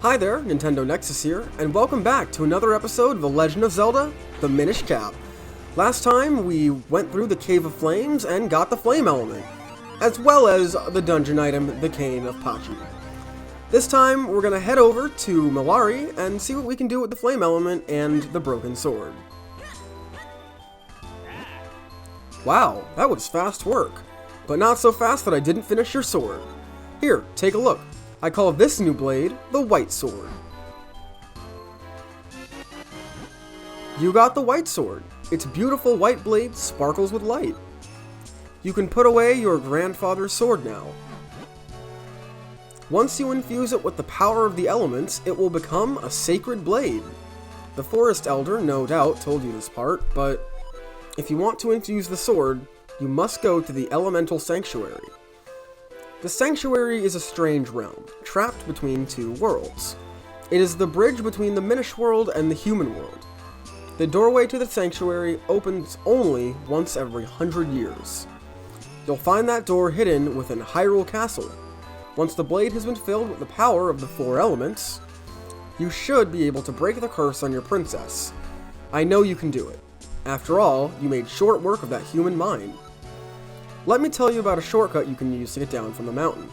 Hi there, Nintendo Nexus here, and welcome back to another episode of The Legend of Zelda, the Minish Cap. Last time, we went through the Cave of Flames and got the Flame Element, as well as the dungeon item, the Cane of Pachi. This time, we're gonna head over to Malari and see what we can do with the Flame Element and the Broken Sword. Wow, that was fast work, but not so fast that I didn't finish your sword. Here, take a look. I call this new blade the White Sword. You got the White Sword. Its beautiful white blade sparkles with light. You can put away your grandfather's sword now. Once you infuse it with the power of the elements, it will become a sacred blade. The Forest Elder, no doubt, told you this part, but if you want to infuse the sword, you must go to the Elemental Sanctuary. The Sanctuary is a strange realm, trapped between two worlds. It is the bridge between the Minish world and the human world. The doorway to the Sanctuary opens only once every 100 years. You'll find that door hidden within Hyrule Castle. Once the blade has been filled with the power of the four elements, you should be able to break the curse on your princess. I know you can do it. After all, you made short work of that human mind. Let me tell you about a shortcut you can use to get down from the mountain.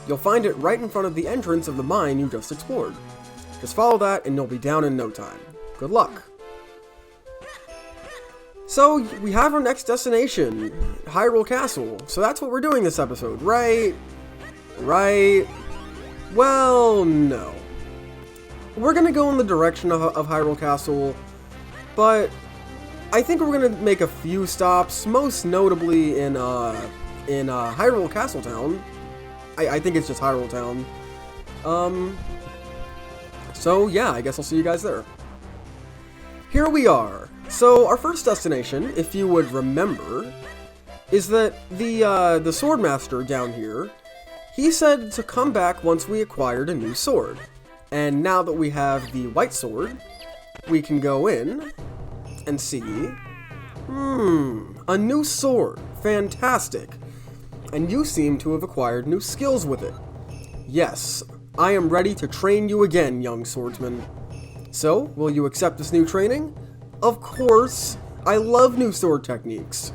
You'll find it right in front of the entrance of the mine you just explored. Just follow that and you'll be down in no time. Good luck. So, we have our next destination, Hyrule Castle. So that's what we're doing this episode, right? Right? Well, no. We're gonna go in the direction of Hyrule Castle, but I think we're gonna make a few stops, most notably in Hyrule Castle Town. I think it's just Hyrule Town. So yeah, I guess I'll see you guys there. Here we are. So our first destination, if you would remember, is that the Swordmaster down here, he said to come back once we acquired a new sword. And now that we have the White Sword, we can go in and see, a new sword, fantastic, and you seem to have acquired new skills with it. Yes, I am ready to train you again, young swordsman. So, will you accept this new training? Of course, I love new sword techniques.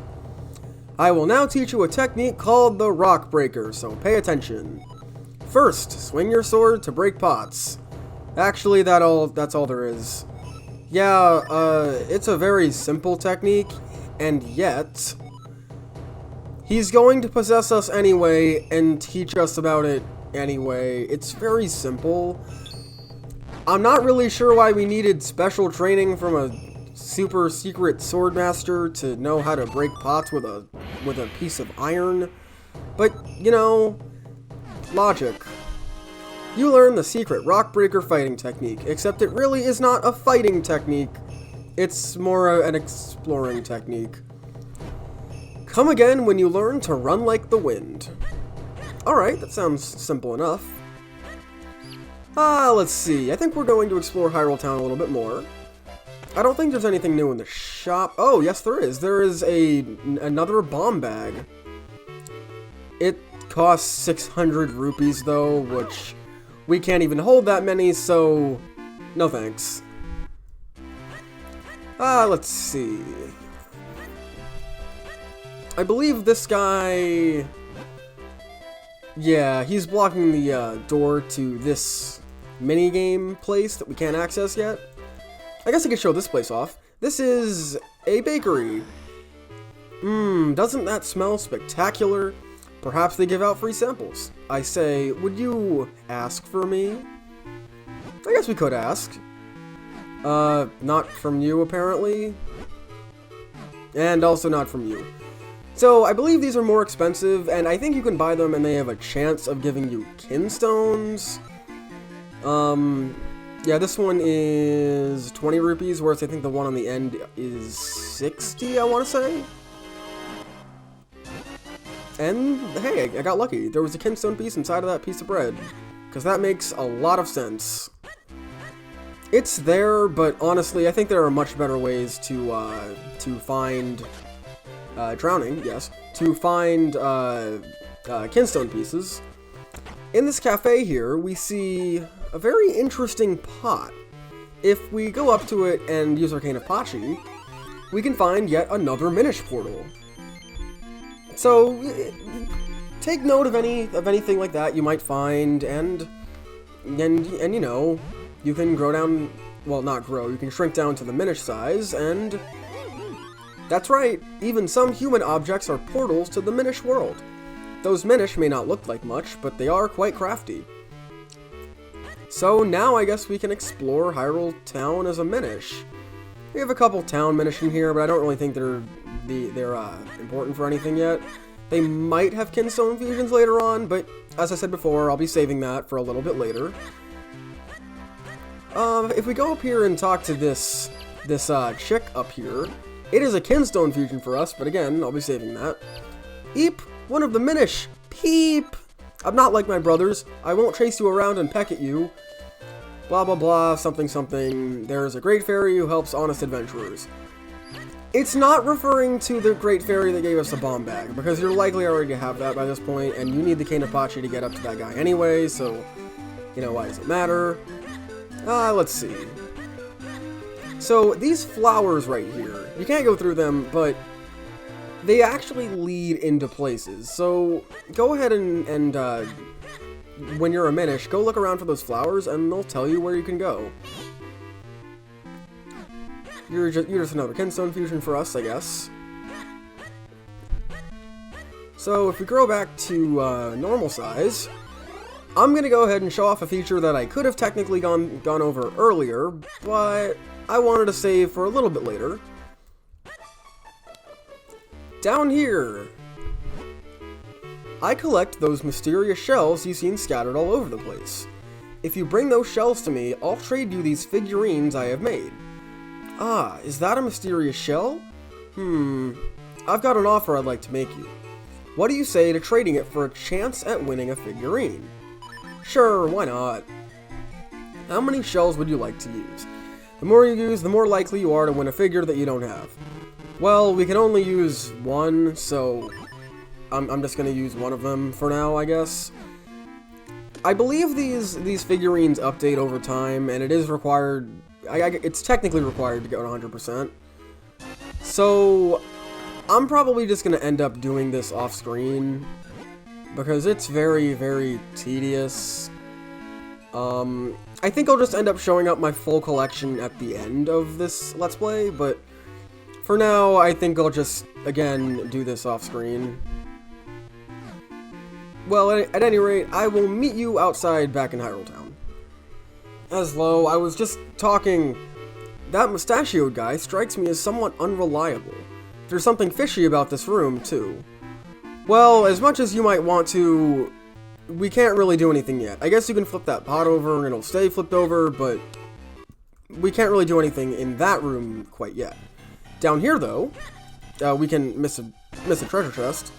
I will now teach you a technique called the Rock Breaker, so pay attention. First, swing your sword to break pots. Actually, that's all there is. Yeah, it's a very simple technique, and yet he's going to possess us anyway and teach us about it anyway. It's very simple. I'm not really sure why we needed special training from a super secret swordmaster to know how to break pots with a piece of iron, but, you know, logic. You learn the secret Rock Breaker fighting technique, except it really is not a fighting technique. It's more an exploring technique. Come again when you learn to run like the wind. Alright, that sounds simple enough. Let's see. I think we're going to explore Hyrule Town a little bit more. I don't think there's anything new in the shop. Oh, yes there is. There is another bomb bag. It costs 600 rupees though, which we can't even hold that many, so no thanks. Let's see. I believe this guy, yeah, he's blocking the door to this minigame place that we can't access yet. I guess I could show this place off. This is a bakery. Doesn't that smell spectacular? Perhaps they give out free samples. I say, would you ask for me? I guess we could ask. Not from you, apparently. And also not from you. So, I believe these are more expensive, and I think you can buy them and they have a chance of giving you kinstones. Yeah, this one is 20 rupees, whereas I think the one on the end is 60, I want to say. And, hey, I got lucky. There was a kinstone piece inside of that piece of bread. Because that makes a lot of sense. It's there, but honestly, I think there are much better ways to find... drowning, yes. To find, kinstone pieces. In this cafe here, we see a very interesting pot. If we go up to it and use Arcane of Pachi, we can find yet another Minish portal. So, take note of anything like that you might find, and you know, you can grow down, well, not grow, you can shrink down to the Minish size, and that's right, even some human objects are portals to the Minish world. Those Minish may not look like much, but they are quite crafty. So now I guess we can explore Hyrule Town as a Minish. We have a couple town Minish in here, but I don't really think they're important for anything yet. They might have Kinstone fusions later on, but as I said before, I'll be saving that for a little bit later. If we go up here and talk to this chick up here, it is a Kinstone fusion for us, but again, I'll be saving that. Eep! One of the Minish! Peep! I'm not like my brothers. I won't chase you around and peck at you. Blah blah blah, something something. There's a great fairy who helps honest adventurers. It's not referring to the great fairy that gave us a bomb bag, because you're likely already to have that by this point, and you need the Cane of Pachi to get up to that guy anyway, so, you know, why does it matter? Let's see. So, these flowers right here, you can't go through them, but they actually lead into places. So, go ahead and when you're a Minish, go look around for those flowers, and they'll tell you where you can go. You're just another Kinstone fusion for us, I guess. So, if we grow back to normal size, I'm going to go ahead and show off a feature that I could have technically gone over earlier, but I wanted to save for a little bit later. Down here, I collect those mysterious shells you've seen scattered all over the place. If you bring those shells to me, I'll trade you these figurines I have made. Ah, is that a mysterious shell? I've got an offer I'd like to make you. What do you say to trading it for a chance at winning a figurine? Sure, why not? How many shells would you like to use? The more you use, the more likely you are to win a figure that you don't have. Well, we can only use one, so I'm just going to use one of them for now, I guess. I believe these figurines update over time, and it is required... it's technically required to get 100%. So, I'm probably just going to end up doing this off-screen, because it's very, very tedious. I think I'll just end up showing up my full collection at the end of this Let's Play, but for now, I think I'll just, again, do this off-screen. Well, at any rate, I will meet you outside back in Hyrule Town. Aslo, I was just talking. That mustachioed guy strikes me as somewhat unreliable. There's something fishy about this room, too. Well, as much as you might want to, we can't really do anything yet. I guess you can flip that pot over and it'll stay flipped over, but we can't really do anything in that room quite yet. Down here, though, we can miss a treasure chest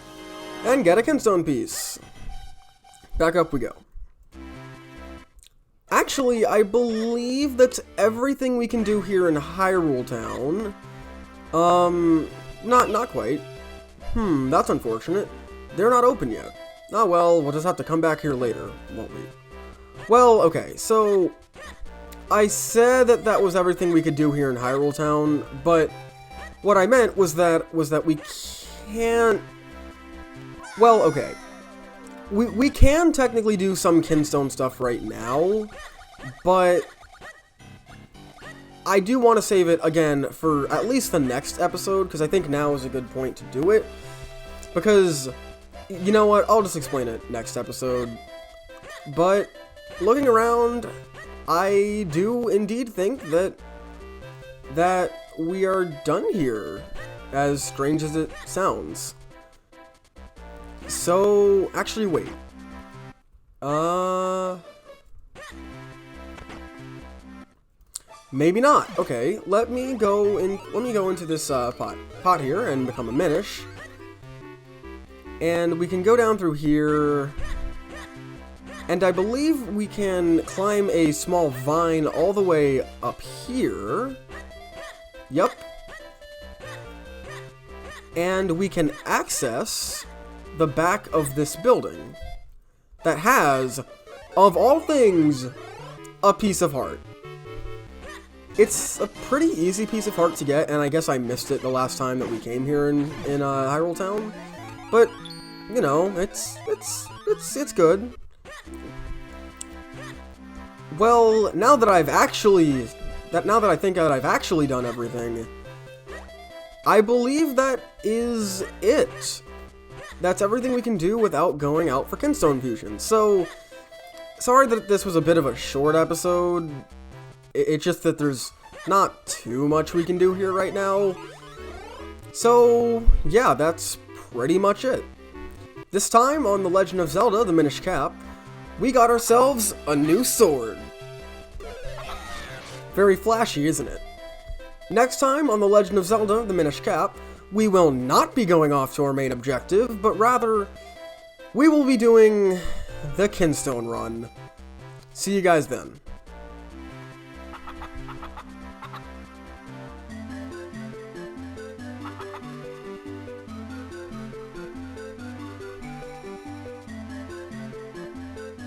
and get a Kinstone piece. Back up we go. Actually, I believe that's everything we can do here in Hyrule Town. Not quite. That's unfortunate. They're not open yet. Oh well, we'll just have to come back here later, won't we? Well, okay, so I said that was everything we could do here in Hyrule Town, but what I meant was that we can't... Well, okay. We can technically do some Kinstone stuff right now, but I do want to save it, again, for at least the next episode, because I think now is a good point to do it. Because, you know what, I'll just explain it next episode. But, looking around, I do indeed think that we are done here, as strange as it sounds. So, actually, wait. Maybe not. Okay, let me go into this pot here and become a Minish. And we can go down through here. And I believe we can climb a small vine all the way up here. Yep. And we can access the back of this building that has, of all things, a piece of heart. It's a pretty easy piece of heart to get, and I guess I missed it the last time that we came here in Hyrule Town. But, you know, it's good. Well, now that I think that I've actually done everything, I believe that is it. That's everything we can do without going out for Kinstone Fusion. So, sorry that this was a bit of a short episode. It's just that there's not too much we can do here right now. So, yeah, that's pretty much it. This time on The Legend of Zelda, the Minish Cap, we got ourselves a new sword. Very flashy, isn't it? Next time on The Legend of Zelda, the Minish Cap, we will not be going off to our main objective, but rather, we will be doing the Kinstone run. See you guys then.